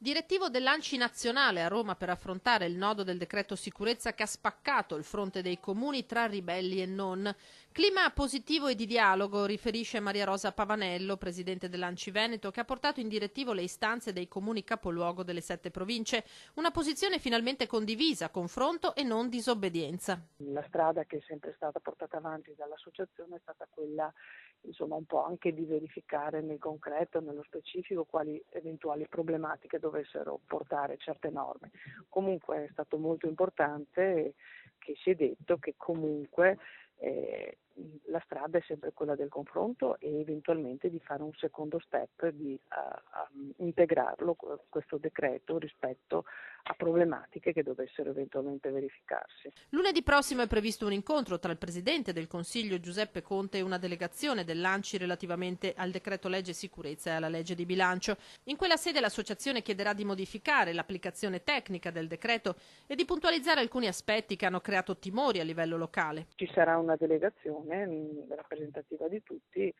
Direttivo dell'ANCI nazionale a Roma per affrontare il nodo del decreto sicurezza che ha spaccato il fronte dei comuni tra ribelli e non. Clima positivo e di dialogo, riferisce Maria Rosa Pavanello, presidente dell'ANCI Veneto, che ha portato in direttivo le istanze dei comuni capoluogo delle 7 province. Una posizione finalmente condivisa, confronto e non disobbedienza. La strada che è sempre stata portata avanti dall'associazione è stata quella, insomma, un po' anche di verificare nel concreto, nello specifico, quali eventuali problematiche dovessero portare certe norme. Comunque è stato molto importante che si è detto che comunque la strada è sempre quella del confronto e eventualmente di fare un secondo step, di integrarlo, questo decreto, rispetto a problematiche che dovessero eventualmente verificarsi. Lunedì prossimo è previsto un incontro tra il Presidente del Consiglio Giuseppe Conte e una delegazione dell'ANCI relativamente al decreto legge sicurezza e alla legge di bilancio. In quella sede l'associazione chiederà di modificare l'applicazione tecnica del decreto e di puntualizzare alcuni aspetti che hanno creato timori a livello locale. Ci sarà una delegazione rappresentativa di tutti.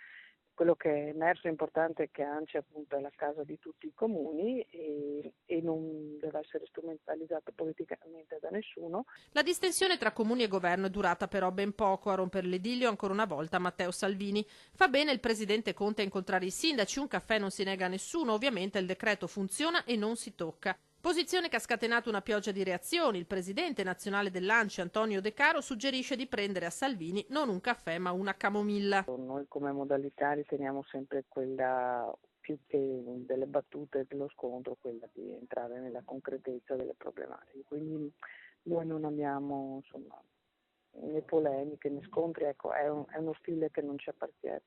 Quello che è emerso importante è che ANCI appunto è la casa di tutti i comuni e non deve essere strumentalizzato politicamente da nessuno. La distensione tra comuni e governo è durata però ben poco. A rompere l'idillio ancora una volta Matteo Salvini. Fa bene il presidente Conte a incontrare i sindaci, un caffè non si nega a nessuno, ovviamente il decreto funziona e non si tocca. Posizione che ha scatenato una pioggia di reazioni. Il presidente nazionale dell'ANCI, Antonio De Caro, suggerisce di prendere a Salvini non un caffè ma una camomilla. Noi come modalità riteniamo sempre quella, più che delle battute e dello scontro, quella di entrare nella concretezza delle problematiche. Quindi noi non abbiamo, insomma, né polemiche né scontri, ecco, è uno stile che non ci appartiene.